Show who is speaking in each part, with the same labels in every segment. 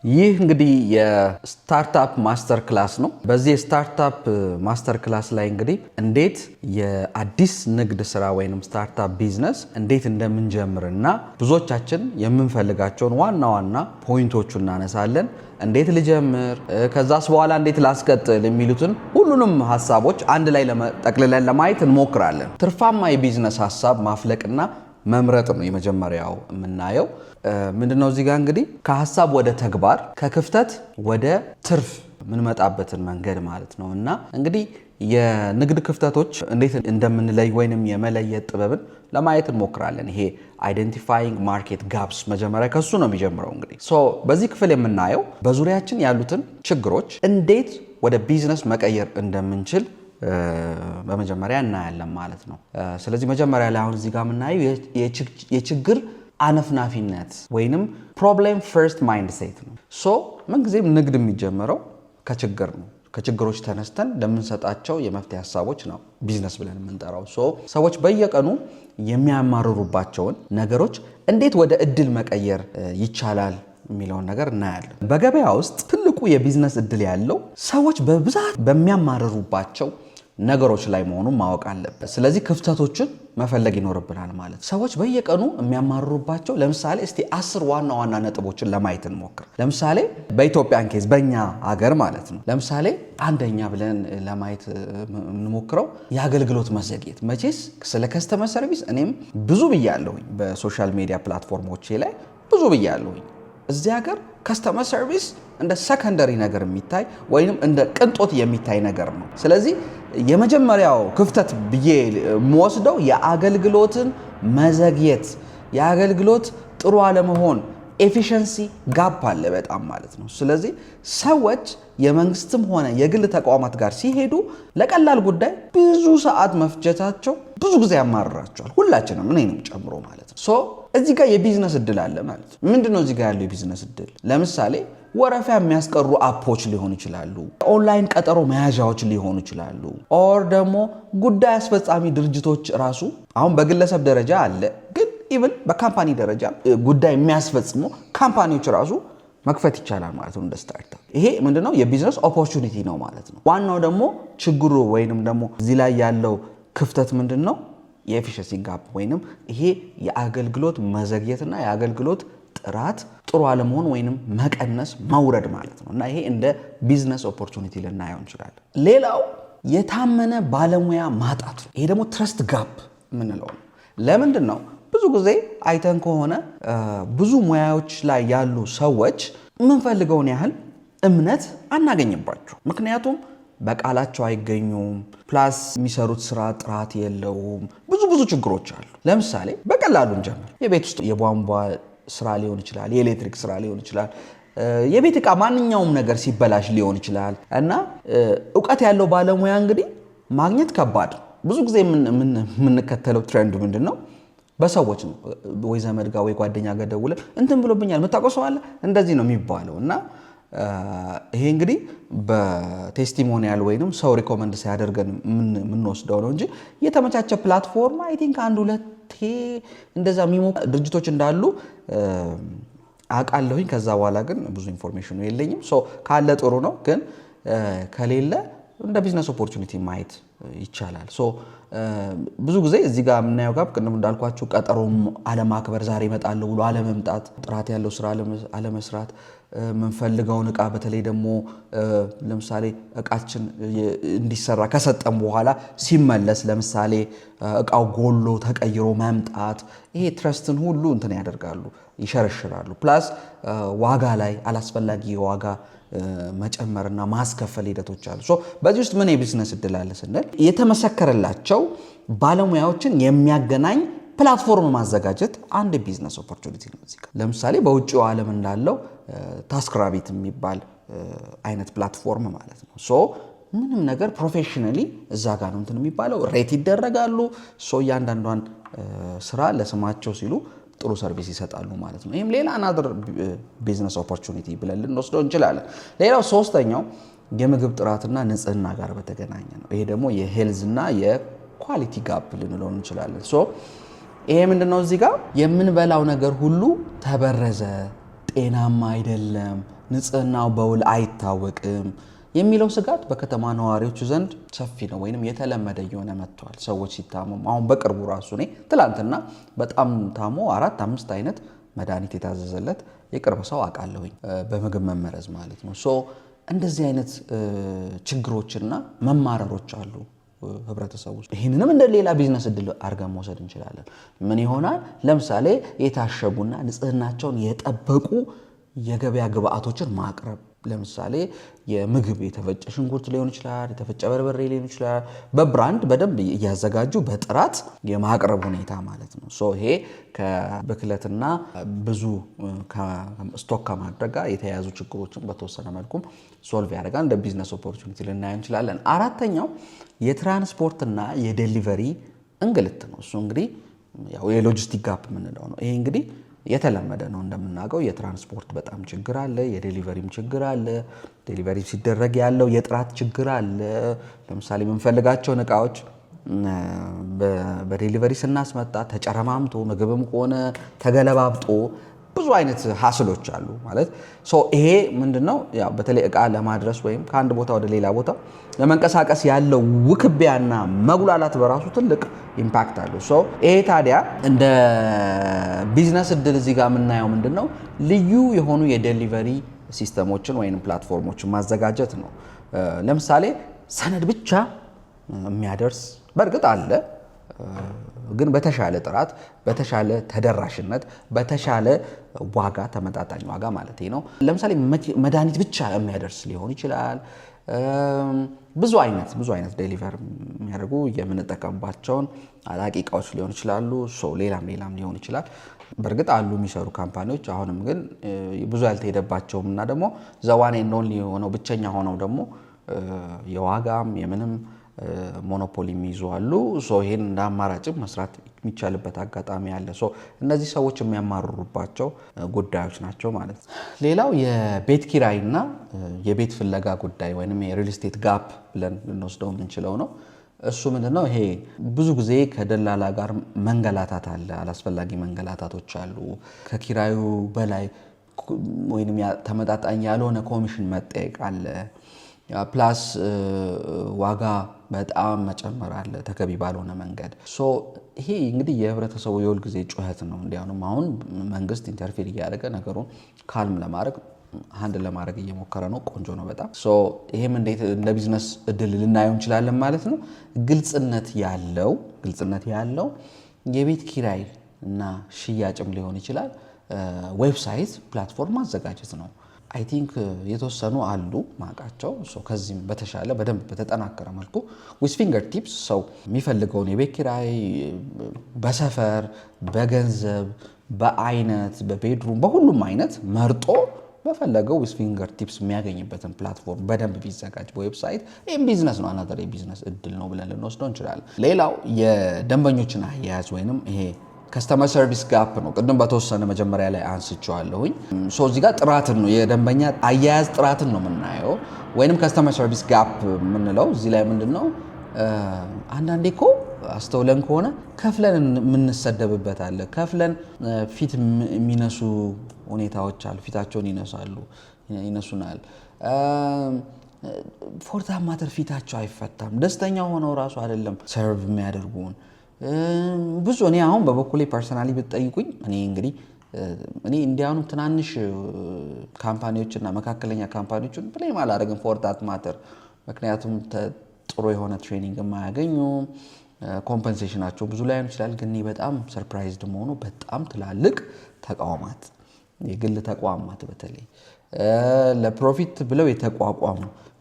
Speaker 1: ይህ እንግዲህ የስታርታፕ ማስተር ክላስ ነው። በዚህ የስታርታፕ ማስተር ክላስ ላይ እንግዲህ እንዴት የአዲስ ንግድ ስራ ወይንም ስታርታፕ ቢዝነስ እንዴት እንደምንጀምርና ብዙዎቻችን የምንፈልጋቸውን ዋና ዋና ፖይንቶቹን እናነሳለን። እንዴት ልጀምር፣ ከዛስ በኋላ እንዴት ላስቀጥል የሚሉትን ሁሉንም ሀሳቦች አንድ ላይ ጠቅልለን ለማየት እንሞክራለን። ትርፋማ የቢዝነስ ሀሳብ ማፍለቅና መምረጥ ነው የመጀመሪያው የምናየው። ምንድነው እዚህ ጋር እንግዲህ ከሐሳብ ወደ ተግባር ከክፍተት ወደ ትርፍ የምንመጣበትን መንገድ ማለት ነው። እና እንግዲህ የንግድ ክፍተቶች እንዴት እንደምንለይ ወይንም የመለየት ጥበብን ለማየት እንሞክራለን። ይሄ አይደንቲፋይንግ ማርኬት ጋፕስ መጀመሪያ ከሱ ነው የሚጀምረው። እንግዲህ በዚህ ክፍል የምናየው በዙሪያችን ያሉትን ችግሮች እንዴት ወደ ቢዝነስ መቀየር እንደምንችል በመጀመሪያ እናያለን ማለት ነው። ስለዚህ መጀመሪያ ላይ አሁን እዚህ ጋር የምናየው የችግር አነፍናፊነት ወይንም ፕሮብሌም ፈርስት ማይንድ ሴት ነው። ምንጊዜም ንግድ የሚጀምረው ከችግር ነው። ከችግሮች ተነስተን ለምንሰጣቸው የመፍትሄ ሀሳቦች ነው ቢዝነስ ብለን የምንጠራው። ሰዎች በየቀኑ የሚያማርሩባቸውን ነገሮች እንዴት ወደ እድል መቀየር ይቻላል የሚለውን ነገር እናያለን። በገበያ ውስጥ ትልቁ የቢዝነስ እድል ያለው ሰዎች በብዛት በሚያማርሩባቸው ነገሮች ላይ መሆኑን ማወቅ አለበት። ስለዚህ ክፍተቶችን መፈለግ ይኖርብናል ማለት። ሰዎች በየቀኑ የሚያማርሩባቸው ለምሳሌ እስቲ 10 ዋና ዋና ነጥቦችን ለማየት እንሞክር። ለምሳሌ በኢትዮጵያን ኬዝ በእኛ ሀገር ማለት ነው። ለምሳሌ አንደኛ ብለን ለማየት የምንሞክረው የአገልግሎት መዘግየት። መቼስ ስለ ከስተመር ሰርቪስ እኔም ብዙ ብያለሁኝ፣ በሶሻል ሚዲያ ፕላትፎርሞቼ ላይ ብዙ ብያለሁኝ። እዚህ ሀገር ከስተመር ሰርቪስ እንደ ሰከንደሪ ነገር የሚታይ ወይንም እንደ ቅንጦት የሚታይ ነገር ነው። ስለዚህ የመጀመሪያው ክፍተት ብዬ የምወስደው የአገልግሎትን መዘግየት፣ የአገልግሎት ጥሩ አለመሆን፣ ኤፊሽንሲ ጋፕ አለ በጣም ማለት ነው። ስለዚህ ሰዎች የመንግስትም ሆነ የግል ተቋማት ጋር ሲሄዱ ለቀላል ጉዳይ ብዙ ሰዓት መፍጀታቸው ብዙ ጊዜ ያማርራቸዋል፣ ሁላችንም እኔንም ጨምሮ ማለት ነው። እዚህ ጋር የቢዝነስ እድል አለ ማለት ነው። ምንድነው እዚህ ጋር ያለው የቢዝነስ እድል? ለምሳሌ ወረፋ የሚያስቀሩ አፖች ሊሆኑ ይችላሉ፣ ኦንላይን ቀጠሮ መያዣዎች ሊሆኑ ይችላሉ፣ ኦር ደግሞ ጉዳይ አስፈጻሚ ድርጅቶች ራሱ አሁን በግለሰብ ደረጃ አለ፣ ግን ኢቭን በካምፓኒ ደረጃ ጉዳይ የሚያስፈጽሙ ካምፓኒዎች ራሱ መክፈት ይቻላል ማለት ነው እንደ ስታርታፕ። ይሄ ምንድነው የቢዝነስ ኦፖርቹኒቲ ነው ማለት ነው። ዋናው ደግሞ ችግሩ ወይንም ደግሞ እዚህ ላይ ያለው ክፍተት ምንድነው? የኤፊሽንሲ ጋፕ ወይንም ይሄ የአገልግሎት መዘግየትና የአገልግሎት ጥራት ጥሩ አለመሆን ወይንም መቀነስ መውረድ ማለት ነው። እና ይሄ እንደ ቢዝነስ ኦፖርቹኒቲ ልናየው እንችላለን። ሌላው የታመነ ባለሙያ ማጣት፣ ይሄ ደግሞ ትረስት ጋፕ የምንለው ነው። ለምንድን ነው? ብዙ ጊዜ አይተን ከሆነ ብዙ ሙያዎች ላይ ያሉ ሰዎች የምንፈልገውን ያህል እምነት አናገኝባቸው። ምክንያቱም በቃላቸው አይገኙም፣ ፕላስ የሚሰሩት ስራ ጥራት የለውም። ብዙ ችግሮች አሉ። ለምሳሌ በቀላሉ እንጀምር። የቤት ውስጥ የቧንቧ ስራ ሊሆን ይችላል፣ የኤሌክትሪክ ስራ ሊሆን ይችላል፣ የቤት ዕቃ ማንኛውም ነገር ሲበላሽ ሊሆን ይችላል። እና እውቀት ያለው ባለሙያ እንግዲህ ማግኘት ከባድ። ብዙ ጊዜ የምንከተለው ትሬንድ ምንድን ነው? በሰዎች ነው። ወይ ዘመድ ጋር ወይ ጓደኛ ጋር ደውለን እንትን ብሎብኛል የምታውቀው ሰው አለ፣ እንደዚህ ነው የሚባለው። እና ይሄ እንግዲህ በቴስቲሞኒያል ወይንም ሰው ሪኮመንድ ሲያደርገን የምንወስደው ነው እንጂ የተመቻቸ ፕላትፎርም አይ ቲንክ አንድ ሁለቴ እንደዛ የሚሞክሩ ድርጅቶች እንዳሉ አውቃለሁኝ። ከዛ በኋላ ግን ብዙ ኢንፎርሜሽኑ የለኝም። ካለ ጥሩ ነው፣ ግን ከሌለ እንደ ቢዝነስ ኦፖርቹኒቲ ማየት ይቻላል። ብዙ ጊዜ እዚህ ጋር የምናየው ጋር ቅድም እንዳልኳችሁ ቀጠሮም አለማክበር፣ ዛሬ እመጣለሁ ብሎ አለመምጣት፣ ጥራት ያለው ስራ አለመስራት፣ የምንፈልገውን እቃ በተለይ ደግሞ ለምሳሌ እቃችን እንዲሰራ ከሰጠን በኋላ ሲመለስ ለምሳሌ እቃው ጎሎ ተቀይሮ መምጣት፣ ይሄ ትረስትን ሁሉ እንትን ያደርጋሉ፣ ይሸረሽራሉ። ፕላስ ዋጋ ላይ አላስፈላጊ የዋጋ መጨመርና ማስከፈል ሂደቶች አሉ። በዚህ ውስጥ ምን የቢዝነስ እድል አለ ስንል የተመሰከረላቸው ባለሙያዎችን የሚያገናኝ ፕላትፎርም ማዘጋጀት አንድ ቢዝነስ ኦፖርቹኒቲ ነው። ለምሳሌ በውጭው ዓለም እንዳለው ታስክራቢት የሚባል አይነት ፕላትፎርም ማለት ነው። ምንም ነገር ፕሮፌሽናሊ እዛ ጋር ነው እንትን የሚባለው፣ ሬት ይደረጋሉ። እያንዳንዷን ስራ ለስማቸው ሲሉ ጥሩ ሰርቪስ ይሰጣሉ ማለት ነው። ይህም ሌላ አናደር ቢዝነስ ኦፖርቹኒቲ ብለን ልንወስደው እንችላለን። ሌላው ሶስተኛው የምግብ ጥራትና ንጽህና ጋር በተገናኘ ነው። ይሄ ደግሞ የሄልዝና የኳሊቲ ጋፕ ልንለው እንችላለን። ይሄ ምንድነው? እዚህ ጋር የምንበላው ነገር ሁሉ ተበረዘ፣ ጤናማ አይደለም፣ ንጽህናው በውል አይታወቅም የሚለው ስጋት በከተማ ነዋሪዎች ዘንድ ሰፊ ነው ወይንም የተለመደ የሆነ መጥቷል። ሰዎች ሲታመሙ አሁን በቅርቡ ራሱ እኔ ትላንትና በጣም ታሞ 4-5 አይነት መድኃኒት የታዘዘለት የቅርብ ሰው አውቃለሁኝ በምግብ መመረዝ ማለት ነው። ሶ እንደዚህ አይነት ችግሮችና መማረሮች አሉ ህብረተሰቡ ውስጥ። ይህንንም እንደ ሌላ ቢዝነስ እድል አድርገን መውሰድ እንችላለን። ምን ይሆናል? ለምሳሌ የታሸጉና ንጽህናቸውን የጠበቁ የገበያ ግብአቶችን ማቅረብ። ለምሳሌ የምግብ የተፈጨ ሽንኩርት ሊሆን ይችላል፣ የተፈጨ በርበሬ ሊሆን ይችላል። በብራንድ በደንብ እያዘጋጁ በጥራት የማቅረብ ሁኔታ ማለት ነው። ሶ ይሄ ከብክለትና ብዙ ስቶክ ከማድረግ ጋር የተያያዙ ችግሮችን በተወሰነ መልኩም ሶልቭ ያደርጋል። እንደ ቢዝነስ ኦፖርቹኒቲ ልናየው እንችላለን። አራተኛው የትራንስፖርትና የዴሊቨሪ እንግልት ነው። እሱ እንግዲህ ያው የሎጂስቲክ ጋፕ የምንለው ነው። ይሄ እንግዲህ የተለመደ ነው። እንደምናውቀው የትራንስፖርት በጣም ችግር አለ፣ የዴሊቨሪም ችግር አለ። ዴሊቨሪ ሲደረግ ያለው የጥራት ችግር አለ። ለምሳሌ የምንፈልጋቸውን እቃዎች በዴሊቨሪ ስናስመጣ ተጨረማምቶ ምግብም ከሆነ ተገለባብጦ ብዙ አይነት ሀስሎች አሉ ማለት ይሄ ምንድነው? ያው በተለይ እቃ ለማድረስ ወይም ከአንድ ቦታ ወደ ሌላ ቦታ ለመንቀሳቀስ ያለው ውክቢያና መጉላላት በራሱ ትልቅ ኢምፓክት አለው። ይሄ ታዲያ እንደ ቢዝነስ እድል እዚህ ጋር የምናየው ምንድነው? ልዩ የሆኑ የዴሊቨሪ ሲስተሞችን ወይም ፕላትፎርሞችን ማዘጋጀት ነው። ለምሳሌ ሰነድ ብቻ የሚያደርስ በእርግጥ አለ፣ ግን በተሻለ ጥራት፣ በተሻለ ተደራሽነት፣ በተሻለ ዋጋ፣ ተመጣጣኝ ዋጋ ማለት ነው። ለምሳሌ መድኃኒት ብቻ የሚያደርስ ሊሆን ይችላል። ብዙ አይነት ዴሊቨር የሚያደርጉ የምንጠቀምባቸውን አላቂ እቃዎች ሊሆን ይችላሉ። ሌላም ሊሆን ይችላል። በእርግጥ አሉ የሚሰሩ ካምፓኒዎች። አሁንም ግን ብዙ ያልተሄደባቸውም እና ደግሞ ዘዋኔ ኖን ሆነው ብቸኛ ሆነው ደግሞ የዋጋም የምንም ሞኖፖሊ የሚይዙ አሉ። ይሄን እንደ አማራጭም መስራት የሚቻልበት አጋጣሚ አለ። እነዚህ ሰዎች የሚያማርሩባቸው ጉዳዮች ናቸው ማለት ነው። ሌላው የቤት ኪራይና የቤት ፍለጋ ጉዳይ ወይም የሪል ስቴት ጋፕ ብለን ልንወስደው የምንችለው ነው። እሱ ምንድነው? ይሄ ብዙ ጊዜ ከደላላ ጋር መንገላታት አለ፣ አላስፈላጊ መንገላታቶች አሉ። ከኪራዩ በላይ ወይም ተመጣጣኝ ያልሆነ ኮሚሽን መጠየቅ አለ። ፕላስ ዋጋ በጣም መጨመር አለ ተገቢ ባልሆነ መንገድ። ይሄ እንግዲህ የህብረተሰቡ የሁል ጊዜ ጩኸት ነው። እንዲያውም አሁን መንግስት ኢንተርፌር እያደረገ ነገሩን ካልም ለማድረግ አንድ ለማድረግ እየሞከረ ነው። ቆንጆ ነው በጣም። ይሄም እንዴት እንደ ቢዝነስ እድል ልናየው እንችላለን ማለት ነው። ግልጽነት ያለው የቤት ኪራይ እና ሽያጭም ሊሆን ይችላል ዌብሳይት ፕላትፎርም ማዘጋጀት ነው። አይ ቲንክ የተወሰኑ አሉ ማቃቸው። ከዚህም በተሻለ በደንብ በተጠናከረ መልኩ ዊዝ ፊንገር ቲፕስ ሰው የሚፈልገውን የቤት ኪራይ በሰፈር፣ በገንዘብ፣ በአይነት፣ በቤድሩም በሁሉም አይነት መርጦ በፈለገው ዊዝ ፊንገር ቲፕስ የሚያገኝበትን ፕላትፎርም በደንብ ቢዘጋጅ በዌብሳይት ይህም ቢዝነስ ነው። አናዘር የቢዝነስ እድል ነው ብለን ልንወስደው እንችላለን። ሌላው የደንበኞችን አያያዝ ወይንም ይሄ ከስተመር ሰርቪስ ጋፕ ነው። ቅድም በተወሰነ መጀመሪያ ላይ አንስቼዋለሁኝ። እዚህ ጋር ጥራትን ነው የደንበኛ አያያዝ ጥራትን ነው የምናየው ወይንም ከስተመር ሰርቪስ ጋፕ የምንለው እዚህ ላይ ምንድነው? አንዳንዴ እኮ አስተውለን ከሆነ ከፍለን የምንሰደብበት አለ። ከፍለን ፊት የሚነሱ ሁኔታዎች አሉ። ፊታቸውን ይነሱናል። ፎር ዛት ማተር ፊታቸው አይፈታም። ደስተኛ ሆነው ራሱ አይደለም ሰርቭ የሚያደርጉን ብዙ። እኔ አሁን በበኩሌ ፐርሰናሊ ብትጠይቁኝ እኔ እንዲያውም ትናንሽ ካምፓኒዎችና መካከለኛ ካምፓኒዎችን ብሌም አላደርግም ፎር ዛት ማተር። ምክንያቱም ጥሩ የሆነ ትሬኒንግ የማያገኙ ኮምፐንሴሽናቸው ብዙ ላይሆን ይችላል። ግን እኔ በጣም ሰርፕራይዝድ መሆኑ በጣም ትላልቅ ተቋማት፣ የግል ተቋማት በተለይ ለፕሮፊት ብለው የተቋቋሙ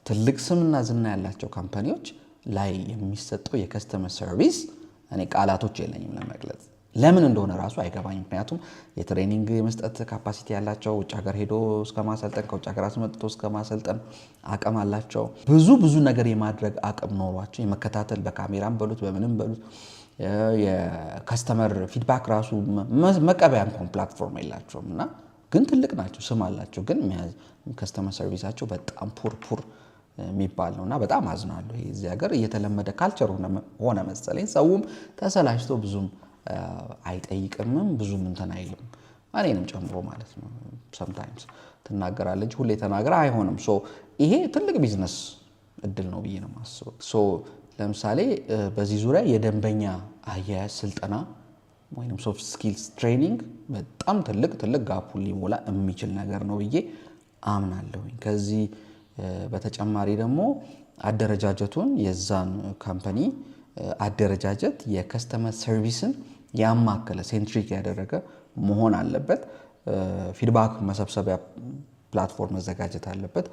Speaker 1: ትልቅ ስምና ዝና ያላቸው ካምፓኒዎች ላይ የሚሰጠው የከስተመር ሰርቪስ እኔ ቃላቶች የለኝም ለመግለጽ። ለምን እንደሆነ ራሱ አይገባኝ። ምክንያቱም የትሬኒንግ የመስጠት ካፓሲቲ ያላቸው ውጭ ሀገር ሄዶ እስከ ማሰልጠን ከውጭ ሀገር አስመጥቶ እስከ ማሰልጠን አቅም አላቸው። ብዙ ነገር የማድረግ አቅም ኖሯቸው የመከታተል በካሜራም በሉት በምንም በሉት የከስተመር ፊድባክ ራሱ መቀበያ እንኳን ፕላትፎርም የላቸውም እና ግን ትልቅ ናቸው፣ ስም አላቸው። ግን ከስተመር ሰርቪሳቸው በጣም ፑር የሚባል ነውና በጣም አዝናለሁ። እዚህ ሀገር እየተለመደ ካልቸር ሆነ መሰለኝ። ሰውም ተሰላችቶ ብዙም አይጠይቅምም፣ ብዙም እንትን አይልም፣ እኔንም ጨምሮ ማለት ነው። ሰምታይምስ ትናገራለች ሁሌ ተናገራ አይሆንም። ይሄ ትልቅ ቢዝነስ እድል ነው ብዬ ነው የማስበው። ለምሳሌ በዚህ ዙሪያ የደንበኛ አያያዝ ስልጠና ወይንም ሶፍት ስኪልስ ትሬኒንግ በጣም ትልቅ ጋፑን ሊሞላ የሚችል ነገር ነው ብዬ አምናለሁ። ከዚህ በተጨማሪ ደግሞ አደረጃጀቱን የዛን ካምፓኒ አደረጃጀት የከስተመር ሰርቪስን ያማከለ ሴንትሪክ ያደረገ መሆን አለበት። ፊድባክ መሰብሰቢያ ፕላትፎርም መዘጋጀት አለበት።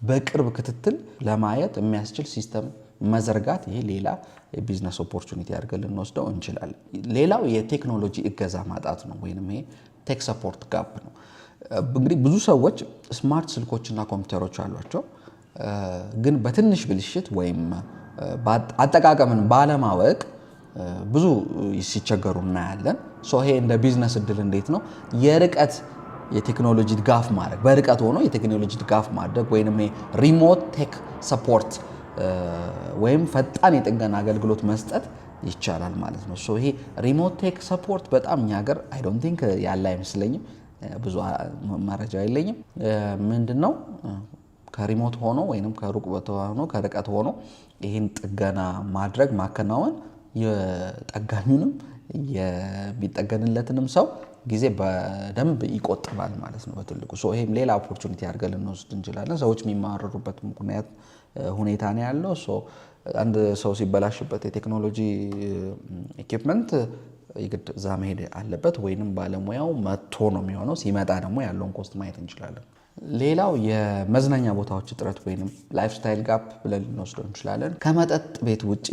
Speaker 1: በቅርብ ክትትል ለማየት የሚያስችል ሲስተም መዘርጋት፣ ይሄ ሌላ የቢዝነስ ኦፖርቹኒቲ አድርገን ልንወስደው እንችላለን። ሌላው የቴክኖሎጂ እገዛ ማጣት ነው፣ ወይንም ይሄ ቴክ ሰፖርት ጋፕ ነው። እንግዲህ ብዙ ሰዎች ስማርት ስልኮችና ኮምፒውተሮች አሏቸው፣ ግን በትንሽ ብልሽት ወይም አጠቃቀምን ባለማወቅ ብዙ ሲቸገሩ እናያለን። ይሄ እንደ ቢዝነስ እድል እንዴት ነው የርቀት የቴክኖሎጂ ድጋፍ ማድረግ፣ በርቀት ሆኖ የቴክኖሎጂ ድጋፍ ማድረግ ወይንም ሪሞት ቴክ ሰፖርት ወይም ፈጣን የጥገና አገልግሎት መስጠት ይቻላል ማለት ነው። ይሄ ሪሞት ቴክ ሰፖርት በጣም እኛ ሀገር አይ ዶንት ቲንክ ያለ አይመስለኝም፣ ብዙ መረጃ የለኝም። ምንድነው ከሪሞት ሆኖ ወይንም ከሩቅ ቦታ ሆኖ ከርቀት ሆኖ ይሄን ጥገና ማድረግ ማከናወን የጠጋኙንም የሚጠገንለትንም ሰው ጊዜ በደንብ ይቆጥባል ማለት ነው በትልቁ። ይሄም ሌላ ኦፖርቹኒቲ አድርገን ልንወስድ እንችላለን። ሰዎች የሚማረሩበት ምክንያት ሁኔታ ነው ያለው። አንድ ሰው ሲበላሽበት የቴክኖሎጂ ኢኩፕመንት ይግድ እዛ መሄድ አለበት፣ ወይንም ባለሙያው መጥቶ ነው የሚሆነው። ሲመጣ ደግሞ ያለውን ኮስት ማየት እንችላለን። ሌላው የመዝናኛ ቦታዎች እጥረት ወይንም ላይፍ ስታይል ጋፕ ብለን ልንወስደው እንችላለን። ከመጠጥ ቤት ውጪ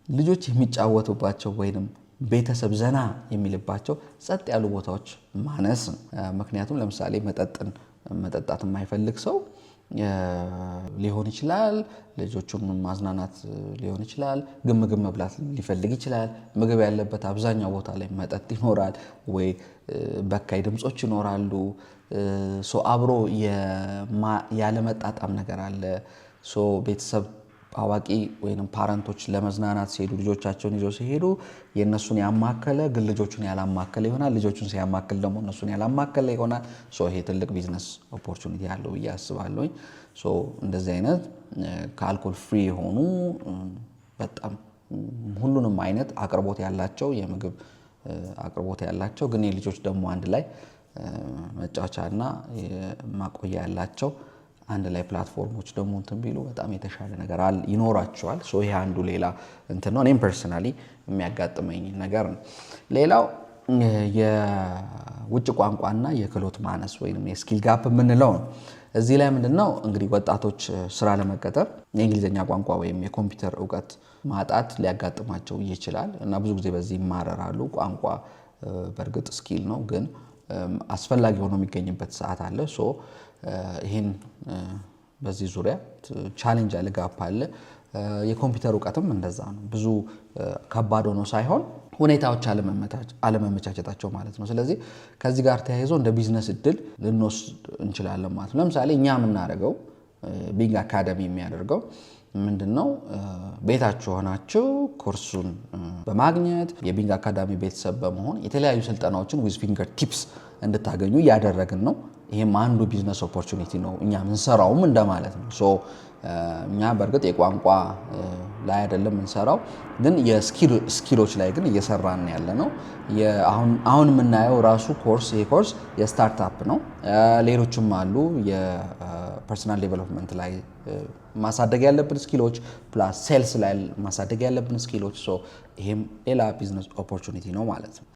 Speaker 1: ልጆች የሚጫወቱባቸው ወይንም ቤተሰብ ዘና የሚልባቸው ጸጥ ያሉ ቦታዎች ማነስ ነው። ምክንያቱም ለምሳሌ መጠጥን መጠጣት የማይፈልግ ሰው ሊሆን ይችላል፣ ልጆቹን ማዝናናት ሊሆን ይችላል፣ ምግብ መብላት ሊፈልግ ይችላል። ምግብ ያለበት አብዛኛው ቦታ ላይ መጠጥ ይኖራል ወይ በካይ ድምጾች ይኖራሉ። አብሮ ያለመጣጣም ነገር አለ። ቤተሰብ አዋቂ ወይንም ፓረንቶች ለመዝናናት ሲሄዱ ልጆቻቸውን ይዘው ሲሄዱ የነሱን ያማከለ ግን ልጆቹን ያላማከለ ይሆናል። ልጆቹን ሲያማከለ ደግሞ እነሱን ያላማከለ ይሆናል። ይሄ ትልቅ ቢዝነስ ኦፖርቹኒቲ ያለው ብዬ አስባለሁ። እንደዚህ አይነት ከአልኮል ፍሪ የሆኑ በጣም ሁሉንም አይነት አቅርቦት ያላቸው የምግብ አቅርቦት ያላቸው ግን የልጆች ደግሞ አንድ ላይ መጫወቻና ማቆያ ያላቸው አንድ ላይ ፕላትፎርሞች ደግሞ እንትን ቢሉ በጣም የተሻለ ነገር ይኖራቸዋል። ይሄ አንዱ ሌላ እንትን ነው፣ እኔም ፐርሰናሊ የሚያጋጥመኝ ነገር ነው። ሌላው የውጭ ቋንቋና የክህሎት ማነስ ወይንም የስኪል ጋፕ የምንለው ነው። እዚህ ላይ ምንድነው እንግዲህ ወጣቶች ስራ ለመቀጠር የእንግሊዝኛ ቋንቋ ወይም የኮምፒውተር እውቀት ማጣት ሊያጋጥማቸው ይችላል እና ብዙ ጊዜ በዚህ ይማረራሉ። ቋንቋ በእርግጥ ስኪል ነው፣ ግን አስፈላጊ ሆኖ የሚገኝበት ሰዓት አለ። ይሄን በዚህ ዙሪያ ቻሌንጅ አለ፣ ጋፕ አለ። የኮምፒውተር እውቀትም እንደዛ ነው። ብዙ ከባድ ሆኖ ሳይሆን ሁኔታዎች አለመመቻቸታቸው ማለት ነው። ስለዚህ ከዚህ ጋር ተያይዞ እንደ ቢዝነስ እድል ልንወስድ እንችላለን ማለት ነው። ለምሳሌ እኛ የምናደርገው ቢንግ አካዳሚ የሚያደርገው ምንድነው? ቤታችሁ ሆናችሁ ኮርሱን በማግኘት የቢንግ አካዳሚ ቤተሰብ በመሆን የተለያዩ ስልጠናዎችን ዊዝ ፊንገር ቲፕስ እንድታገኙ እያደረግን ነው። ይሄም አንዱ ቢዝነስ ኦፖርቹኒቲ ነው፣ እኛ ምንሰራውም እንደማለት ነው። እኛ በእርግጥ የቋንቋ ላይ አይደለም ምንሰራው፣ ግን የስኪሎች ላይ ግን እየሰራን ያለ ነው። አሁን የምናየው ራሱ ይሄ ኮርስ የስታርታፕ ነው። ሌሎችም አሉ የፐርሰናል ዴቨሎፕመንት ላይ ማሳደግ ያለብን ስኪሎች ፕላስ ሴልስ ላይ ማሳደግ ያለብን ስኪሎች። ይሄም ሌላ ቢዝነስ ኦፖርቹኒቲ ነው ማለት ነው።